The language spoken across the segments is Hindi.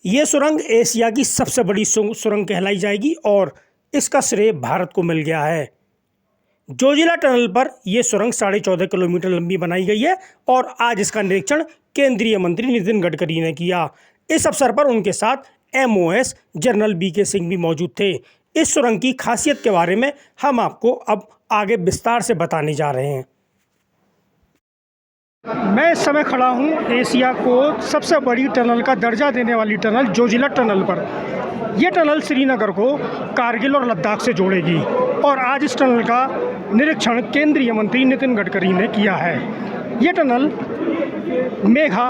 ये सुरंग एशिया की सबसे बड़ी सुरंग कहलाई जाएगी और इसका श्रेय भारत को मिल गया है। जोजिला टनल पर यह सुरंग 14.5 किलोमीटर लंबी बनाई गई है और आज इसका निरीक्षण केंद्रीय मंत्री नितिन गडकरी ने किया। इस अवसर पर उनके साथ MOS जनरल BK सिंह भी मौजूद थे। इस सुरंग की खासियत के बारे में हम आपको अब आगे विस्तार से बताने जा रहे हैं। मैं इस समय खड़ा हूँ एशिया को सबसे बड़ी टनल का दर्जा देने वाली टनल जोजिला टनल पर। यह टनल श्रीनगर को कारगिल और लद्दाख से जोड़ेगी और आज इस टनल का निरीक्षण केंद्रीय मंत्री नितिन गडकरी ने किया है। यह टनल मेघा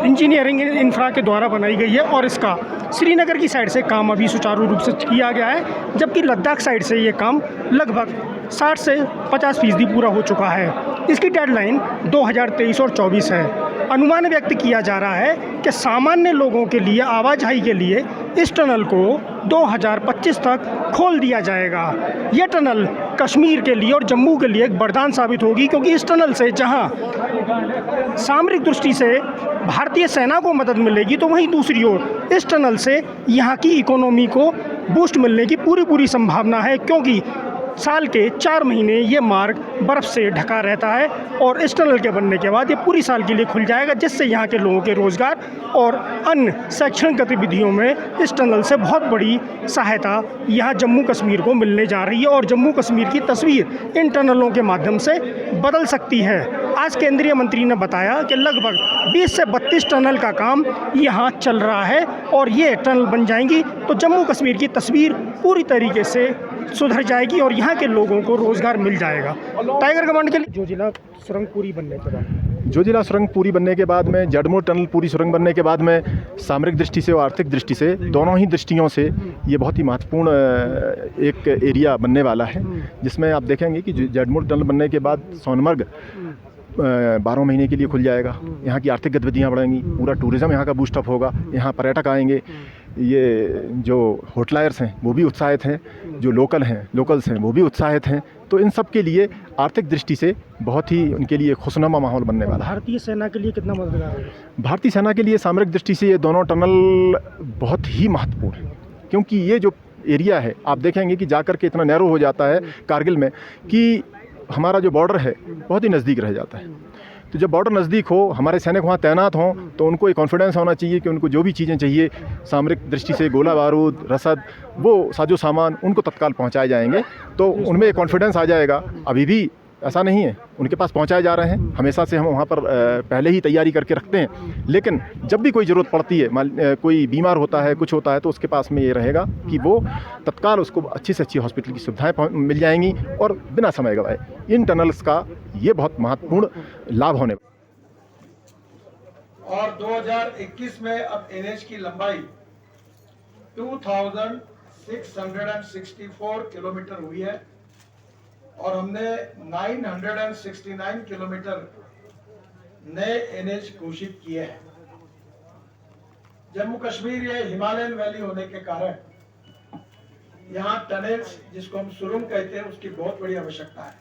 इंजीनियरिंग इंफ्रा के द्वारा बनाई गई है और इसका श्रीनगर की साइड से काम अभी सुचारू रूप से किया गया है, जबकि लद्दाख साइड से ये काम लगभग 60 से 50% पूरा हो चुका है। इसकी डेडलाइन 2023 और 24 है। अनुमान व्यक्त किया जा रहा है कि सामान्य लोगों के लिए आवाजाही के लिए इस टनल को 2025 तक खोल दिया जाएगा। यह टनल कश्मीर के लिए और जम्मू के लिए एक वरदान साबित होगी, क्योंकि इस टनल से जहां सामरिक दृष्टि से भारतीय सेना को मदद मिलेगी, तो वहीं दूसरी ओर इस टनल से यहाँ की इकोनॉमी को बूस्ट मिलने की पूरी संभावना है, क्योंकि साल के 4 महीने ये मार्ग बर्फ़ से ढका रहता है और इस टनल के बनने के बाद ये पूरी साल के लिए खुल जाएगा, जिससे यहाँ के लोगों के रोज़गार और अन्य शैक्षणिक गतिविधियों में इस टनल से बहुत बड़ी सहायता यहाँ जम्मू कश्मीर को मिलने जा रही है और जम्मू कश्मीर की तस्वीर इन टनलों के माध्यम से बदल सकती है। आज केंद्रीय मंत्री ने बताया कि लगभग 20 से 32 टनल का काम यहाँ चल रहा है और ये टनल बन जाएंगी तो जम्मू कश्मीर की तस्वीर पूरी तरीके से सुधर जाएगी और यहाँ के लोगों को रोज़गार मिल जाएगा। टाइगर कमांड के लिए जोजिला सुरंग पूरी बनने के बाद जोजिला सुरंग पूरी बनने के बाद में जड़मूर टनल पूरी सुरंग बनने के बाद में सामरिक दृष्टि से और आर्थिक दृष्टि से दोनों ही दृष्टियों से ये बहुत ही महत्वपूर्ण एक एरिया बनने वाला है, जिसमें आप देखेंगे कि जड़मूर टनल बनने के बाद सोनमर्ग 12 महीने के लिए खुल जाएगा। यहाँ की आर्थिक गतिविधियाँ बढ़ेंगी, पूरा टूरिज़्म यहाँ का बूस्टअप होगा, यहाँ पर्यटक आएंगे, ये जो होटलायर्स हैं वो भी उत्साहित हैं, जो लोकल्स हैं वो भी उत्साहित हैं। तो इन सब के लिए आर्थिक दृष्टि से बहुत ही उनके लिए खुशनुमा माहौल बनने वाला है। भारतीय सेना के लिए कितना मददगार है? भारतीय सेना के लिए सामरिक दृष्टि से ये दोनों टनल बहुत ही महत्वपूर्ण है, क्योंकि ये जो एरिया है आप देखेंगे कि जाकर के इतना नैरो हो जाता है कारगिल में कि हमारा जो बॉर्डर है बहुत ही नज़दीक रह जाता है। तो जब बॉर्डर नज़दीक हो, हमारे सैनिक वहाँ तैनात हों, तो उनको एक कॉन्फिडेंस होना चाहिए कि उनको जो भी चीज़ें चाहिए सामरिक दृष्टि से, गोला बारूद, रसद, वो साजो सामान उनको तत्काल पहुँचाए जाएंगे, तो उनमें एक कॉन्फिडेंस आ जाएगा। अभी भी ऐसा नहीं है, उनके पास पहुँचाए जा रहे हैं। हमेशा से हम वहाँ पर पहले ही तैयारी करके रखते हैं, लेकिन जब भी कोई ज़रूरत पड़ती है, कोई बीमार होता है, कुछ होता है, तो उसके पास में ये रहेगा कि वो तत्काल उसको अच्छी से अच्छी हॉस्पिटल की सुविधाएं मिल जाएंगी और बिना समय गवाए। इन टनल्स का ये बहुत महत्वपूर्ण लाभ होने वाला। और 2021 में अब NH की लंबाई 2664 किलोमीटर हुई है और हमने 969 किलोमीटर नए NH घोषित किए हैं। जम्मू कश्मीर ये हिमालयन वैली होने के कारण यहाँ टनल्स, जिसको हम सुरंग कहते हैं, उसकी बहुत बड़ी आवश्यकता है।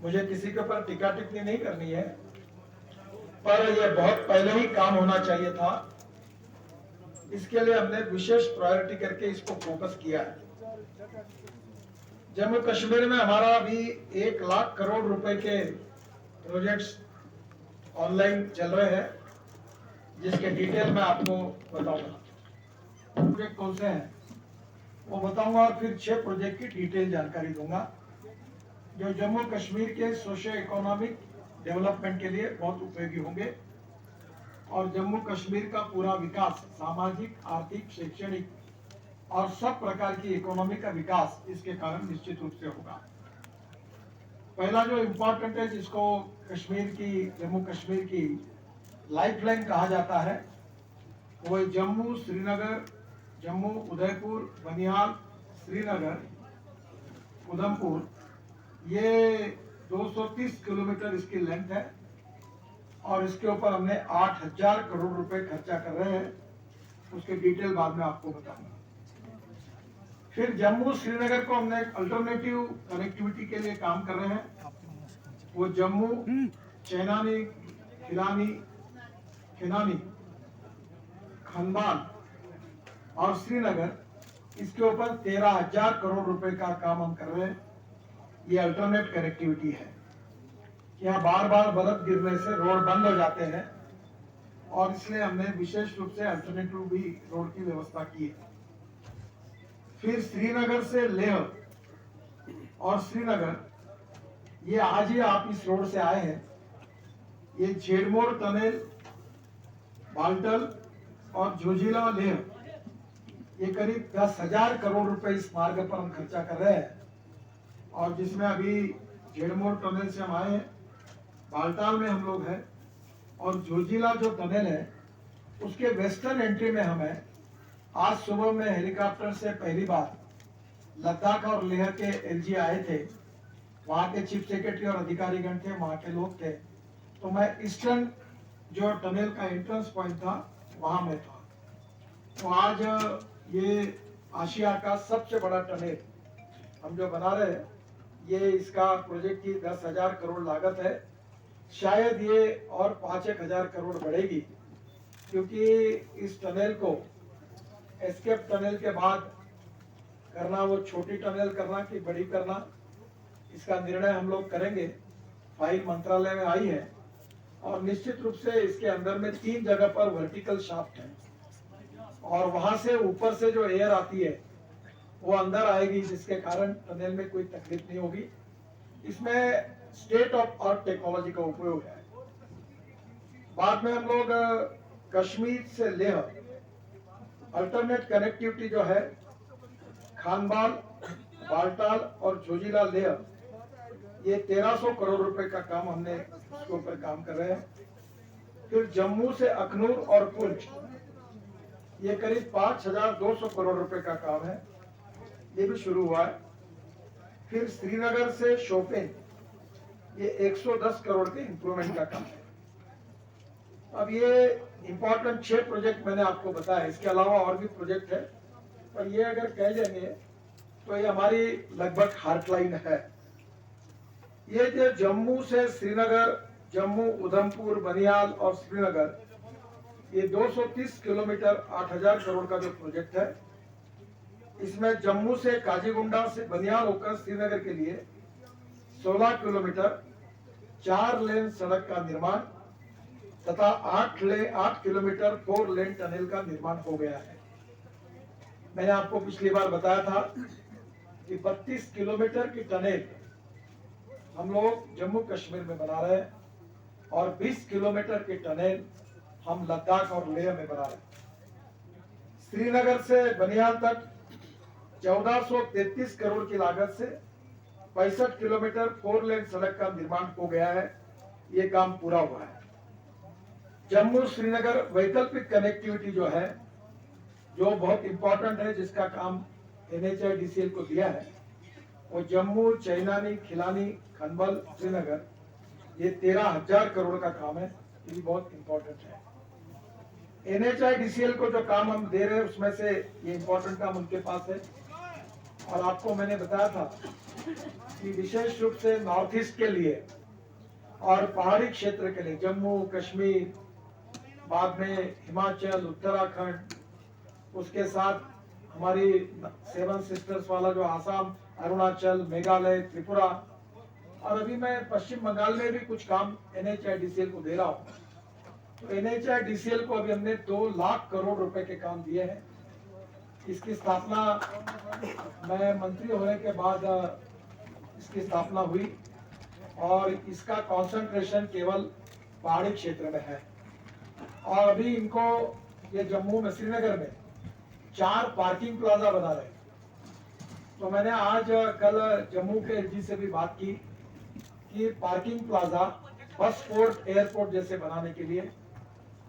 मुझे किसी के ऊपर टीका टिप्पणी नहीं करनी है, पर यह बहुत पहले ही काम होना चाहिए था। इसके लिए हमने विशेष प्रायोरिटी करके इसको फोकस किया है। जम्मू कश्मीर में हमारा अभी 1 लाख करोड़ रुपए के प्रोजेक्ट्स ऑनलाइन चल रहे हैं, जिसके डिटेल मैं आपको बताऊंगा। प्रोजेक्ट कौन से हैं वो बताऊंगा और फिर 6 प्रोजेक्ट की डिटेल जानकारी दूंगा, जो जम्मू कश्मीर के सोशो इकोनॉमिक डेवलपमेंट के लिए बहुत उपयोगी होंगे और जम्मू कश्मीर का पूरा विकास, सामाजिक, आर्थिक, शैक्षणिक और सब प्रकार की इकोनॉमी का विकास इसके कारण निश्चित रूप से होगा। पहला जो इम्पोर्टेंट है, जिसको जम्मू कश्मीर की लाइफलाइन कहा जाता है, वो जम्मू श्रीनगर, जम्मू उदयपुर, बनिहाल, श्रीनगर, उधमपुर। ये 230 किलोमीटर इसकी लेंथ है और इसके ऊपर हमने 8000 करोड़ रुपए खर्चा कर रहे हैं। उसके डिटेल बाद में आपको बताऊंगा। फिर जम्मू श्रीनगर को हमने अल्टरनेटिव कनेक्टिविटी के लिए काम कर रहे हैं। वो जम्मू, चैनानी, खिलानी खनबान और श्रीनगर, इसके ऊपर 13,000 करोड़ रुपए का काम हम कर रहे हैं। ये अल्टरनेट कनेक्टिविटी है। यहाँ बार बार बर्फ गिरने से रोड बंद हो जाते हैं और इसलिए हमने विशेष रूप से अल्टरनेटिव भी रोड की व्यवस्था की है। फिर श्रीनगर से लेह और श्रीनगर, ये आज ही आप इस रोड से आए हैं। ये झेड़मोर टनल, बाल्टल और जोजिला लेह, ये करीब 10,000 करोड़ रुपए इस मार्ग पर हम खर्चा कर रहे हैं। और जिसमें अभी झेड़मोर टनल से हम आए हैं, बाल्टाल में हम लोग हैं, और जोजिला जो टनल है उसके वेस्टर्न एंट्री में हम हैं। आज सुबह में हेलीकॉप्टर से पहली बार लद्दाख और लेह के एलजी आए थे। वहाँ के चीफ सेक्रेटरी और अधिकारीगण थे, वहाँ के लोग थे। तो मैं ईस्टर्न जो टनल का एंट्रेंस पॉइंट था वहाँ में था। तो आज ये आशिया का सबसे बड़ा टनल हम जो बना रहे हैं, ये इसका प्रोजेक्ट की 10,000 करोड़ लागत है। शायद ये और 5,000 करोड़ बढ़ेगी, क्योंकि इस टनल को एस्केप टनल के बाद करना, वो छोटी टनल करना कि बड़ी करना, इसका निर्णय हम लोग करेंगे। फाइल मंत्रालय में आई है और निश्चित रूप से इसके अंदर में 3 जगह पर वर्टिकल शाफ्ट है और वहां से ऊपर से जो एयर आती है वो अंदर आएगी, जिसके कारण टनल में कोई तकलीफ नहीं होगी। इसमें स्टेट ऑफ आर्ट टेक्नोलॉजी का उपयोग है। बाद में हम लोग कश्मीर से लेह अल्टरनेट कनेक्टिविटी जो है, खानबाल, बाल्टाल और जोजिला लेह, ये 1300 करोड़ रुपए का काम हमने इसके ऊपर काम कर रहे हैं। फिर जम्मू से अखनूर और पुंछ, ये करीब 5,200 करोड़ रुपए का काम है, ये भी शुरू हुआ है। फिर श्रीनगर से शोपिन, ये 110 करोड़ के इंप्रूवमेंट का काम है। अब ये इंपॉर्टेंट 6 प्रोजेक्ट मैंने आपको बताया, इसके अलावा और भी प्रोजेक्ट है, पर ये अगर कह लेंगे तो ये हमारी लगभग हार्टलाइन है। ये जो जम्मू से श्रीनगर, जम्मू, उधमपुर, बनियाल और श्रीनगर, ये 230 किलोमीटर 8,000 करोड़ का जो प्रोजेक्ट है, इसमें जम्मू से काजीगुंडा से बनियाल होकर श्रीनगर के लिए 16 किलोमीटर 4 लेन सड़क का निर्माण तथा 8 किलोमीटर 4 लेन टनल का निर्माण हो गया है। मैंने आपको पिछली बार बताया था कि 32 किलोमीटर की टनल हम लोग जम्मू कश्मीर में बना रहे हैं और 20 किलोमीटर की टनल हम लद्दाख और लेह में बना रहे हैं। श्रीनगर से बनियाल तक 1433 करोड़ की लागत से 65 किलोमीटर 4 लेन सड़क का निर्माण हो गया है, ये काम पूरा हुआ है। जम्मू श्रीनगर वैकल्पिक कनेक्टिविटी जो है, जो बहुत इंपॉर्टेंट है, जिसका काम NHIDCL को दिया है, वो जम्मू, चैनानी, खिलानी, खनबल, श्रीनगर, ये 13,000 करोड़ का काम है, ये भी बहुत इंपॉर्टेंट है। NHIDCL को जो काम हम दे रहे हैं उसमें से ये इंपॉर्टेंट काम उनके पास है। और आपको मैंने बताया था कि विशेष रूप से नॉर्थ ईस्ट के लिए और पहाड़ी क्षेत्र के लिए, जम्मू कश्मीर, बाद में हिमाचल, उत्तराखंड, उसके साथ हमारी 7 सिस्टर्स वाला जो आसाम, अरुणाचल, मेघालय, त्रिपुरा, और अभी मैं पश्चिम बंगाल में भी कुछ काम NHIDCL को दे रहा हूँ। तो NHIDCL को अभी हमने 2 लाख करोड़ रुपए के काम दिए हैं। इसकी स्थापना, मैं मंत्री होने के बाद इसकी स्थापना हुई और इसका कंसंट्रेशन केवल पहाड़ी क्षेत्र में है। और अभी इनको ये जम्मू में, श्रीनगर में 4 पार्किंग प्लाजा बना रहे हैं। तो मैंने आज कल जम्मू के LG से भी बात की कि parking plaza bus port, airport जैसे बनाने के लिए,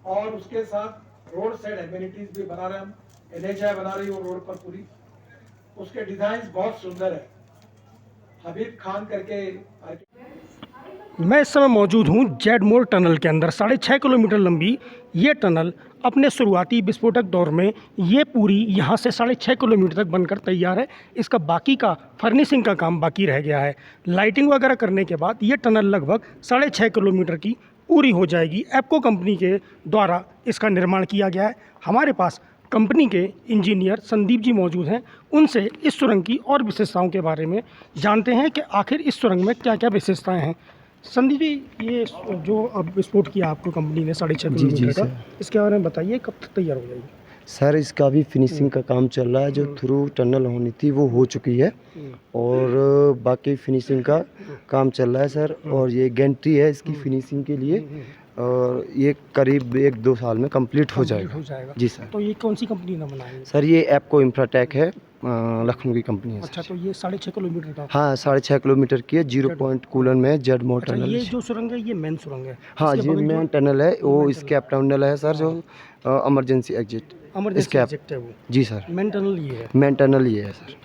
और उसके साथ रोड साइड एमिनिटीज भी बना रहे हैं हम। NHI बना रही है रोड पर पूरी, उसके डिजाइन बहुत सुंदर है। हबीब खान करके। मैं इस समय मौजूद हूँ जेडमोर टनल के अंदर। 6.5 किलोमीटर लंबी ये टनल अपने शुरुआती विस्फोटक दौर में ये पूरी यहाँ से 6.5 किलोमीटर तक बनकर तैयार है। इसका बाकी का फर्निशिंग का काम बाकी रह गया है। लाइटिंग वगैरह करने के बाद ये टनल लगभग 6.5 किलोमीटर की पूरी हो जाएगी। एप्को कंपनी के द्वारा इसका निर्माण किया गया है। हमारे पास कंपनी के इंजीनियर संदीप जी मौजूद हैं। उनसे इस सुरंग की और विशेषताओं के बारे में जानते हैं कि आखिर इस सुरंग में क्या क्या विशेषताएं हैं। संदीप जी, ये जो अब विस्फोट किया आपको कंपनी ने 6.5 किलोमीटर का, इसके बारे में बताइए कब तक तैयार हो जाएगी। सर इसका भी फिनिशिंग का काम चल रहा है। जो थ्रू टनल होनी थी वो हो चुकी है और बाकी फिनिशिंग का काम चल रहा है सर। और ये गेंट्री है इसकी फिनिशिंग के लिए और ये करीब 1-2 साल में कंप्लीट हो जाएगा। जी सर। तो ये कौन सी कंपनी ने बनाई है? सर ये एप्को इंफ्राटेक है, लखनऊ की कंपनी है। अच्छा, तो ये 6.5 किलोमीटर का? हाँ 6.5 किलोमीटर की है। 0 पॉइंट कूलन में जेड मोड अच्छा, टनल। ये जो सुरंग है ये मेन सुरंग है? हाँ इसके जी बगल मेन जो टनल है वो स्कैप टनल है सर, जो इमरजेंसी एग्जिट इमरजेंसी स्कैप। एग्जिट है वो। जी सर, मेन टनल ये है। मेन टनल ये है सर।